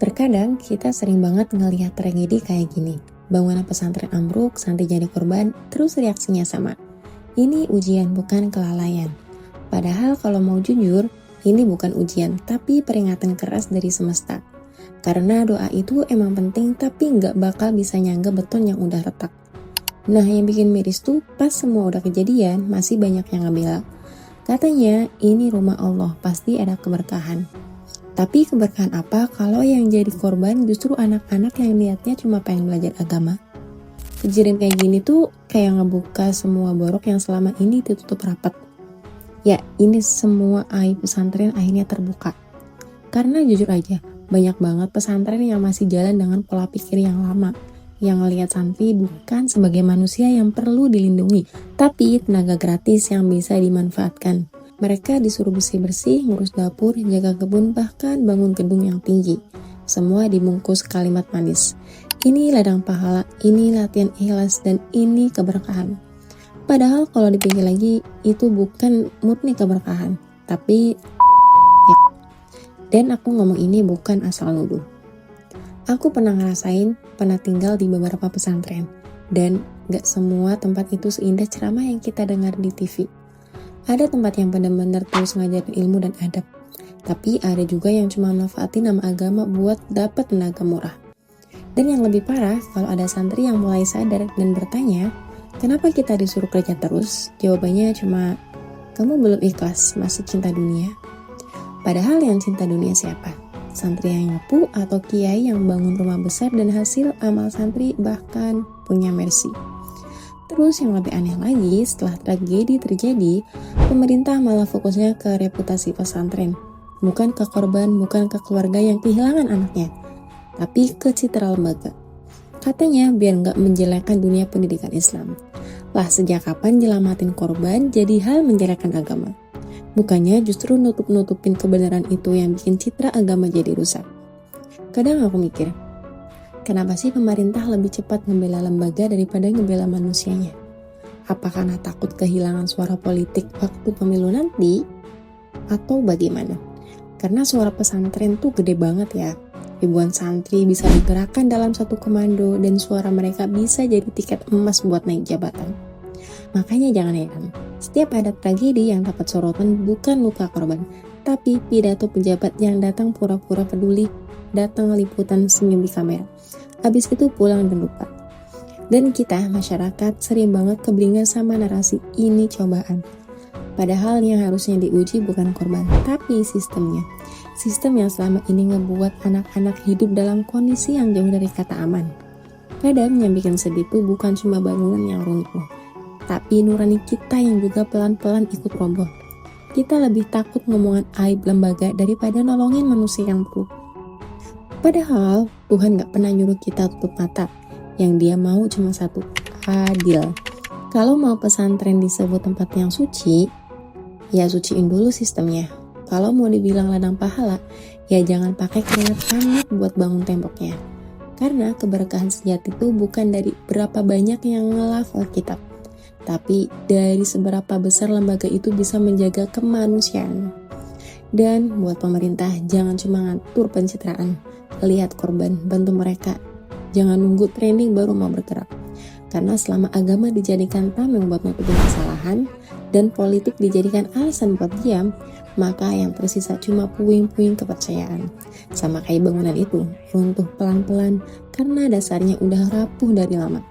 Terkadang kita sering banget ngelihat tragedi kayak gini. Bangunan pesantren ambruk, santri jadi korban, terus reaksinya sama. Ini ujian bukan kelalaian. Padahal kalau mau jujur, ini bukan ujian, tapi peringatan keras dari semesta. Karena doa itu emang penting, tapi nggak bakal bisa nyangga beton yang udah retak. Nah, yang bikin miris tuh pas semua udah kejadian, masih banyak yang ngebela. Katanya, ini rumah Allah, pasti ada keberkahan. Tapi keberkahan apa kalau yang jadi korban justru anak-anak yang niatnya cuma pengen belajar agama? Kejadian kayak gini tuh kayak ngebuka semua borok yang selama ini ditutup rapat. Ya, ini semua aib pesantren akhirnya terbuka. Karena jujur aja, banyak banget pesantren yang masih jalan dengan pola pikir yang lama, yang ngelihat santri bukan sebagai manusia yang perlu dilindungi, tapi tenaga gratis yang bisa dimanfaatkan. Mereka disuruh bersih-bersih, ngurus dapur, jaga kebun, bahkan bangun gedung yang tinggi. Semua dibungkus kalimat manis. Ini ladang pahala, ini latihan ikhlas, dan ini keberkahan. Padahal kalau dipikir lagi, itu bukan murni keberkahan, tapi ya. Dan aku ngomong ini bukan asal nuduh. Aku pernah ngerasain, pernah tinggal di beberapa pesantren, dan gak semua tempat itu seindah ceramah yang kita dengar di TV. Ada tempat yang benar-benar terus ngajarin ilmu dan adab, tapi ada juga yang cuma manfaatin nama agama buat dapat tenaga murah. Dan yang lebih parah, kalau ada santri yang mulai sadar dan bertanya, kenapa kita disuruh kerja terus? Jawabannya cuma, kamu belum ikhlas, masih cinta dunia. Padahal yang cinta dunia siapa? Santri yang nyapu atau kiai yang bangun rumah besar dan hasil amal santri bahkan punya mercy. Terus yang lebih aneh lagi, setelah tragedi terjadi, pemerintah malah fokusnya ke reputasi pesantren. Bukan ke korban, bukan ke keluarga yang kehilangan anaknya, tapi ke citra lembaga. Katanya biar nggak menjelekkan dunia pendidikan Islam. Lah sejak kapan nyelamatin korban jadi hal menjelekkan agama? Bukannya justru nutup-nutupin kebenaran itu yang bikin citra agama jadi rusak. Kadang aku mikir, kenapa sih pemerintah lebih cepat ngebela lembaga daripada ngebela manusianya? Apa karena takut kehilangan suara politik waktu pemilu nanti? Atau bagaimana? Karena suara pesantren tuh gede banget ya. Ribuan santri bisa digerakkan dalam satu komando dan suara mereka bisa jadi tiket emas buat naik jabatan. Makanya jangan heran, setiap ada tragedi yang dapat sorotan bukan luka korban, tapi pidato pejabat yang datang pura-pura peduli, datang liputan senyum di kamera. Habis itu pulang dan lupa. Dan kita, masyarakat, sering banget keblinger sama narasi ini cobaan. Padahal yang harusnya diuji bukan korban, tapi sistemnya. Sistem yang selama ini ngebuat anak-anak hidup dalam kondisi yang jauh dari kata aman. Kadang yang bikin sedih itu bukan cuma bangunan yang runtuh, tapi nurani kita yang juga pelan-pelan ikut roboh. Kita lebih takut ngomongan aib lembaga daripada nolongin manusia yang perlu. Padahal Tuhan gak pernah nyuruh kita tutup mata. Yang dia mau cuma satu, adil. Kalau mau pesantren disebut tempat yang suci, ya suciin dulu sistemnya. Kalau mau dibilang ladang pahala, ya jangan pakai keringat panas buat bangun temboknya. Karena keberkahan sejati itu bukan dari berapa banyak yang ngelafal kitab, tapi dari seberapa besar lembaga itu bisa menjaga kemanusiaan. Dan buat pemerintah, jangan cuma ngatur pencitraan. Lihat korban, bantu mereka. Jangan nunggu trending baru mau bergerak. Karena selama agama dijadikan tameng buat nutupin kesalahan, dan politik dijadikan alasan buat diam, maka yang tersisa cuma puing-puing kepercayaan. Sama kayak bangunan itu, runtuh pelan-pelan karena dasarnya udah rapuh dari lama.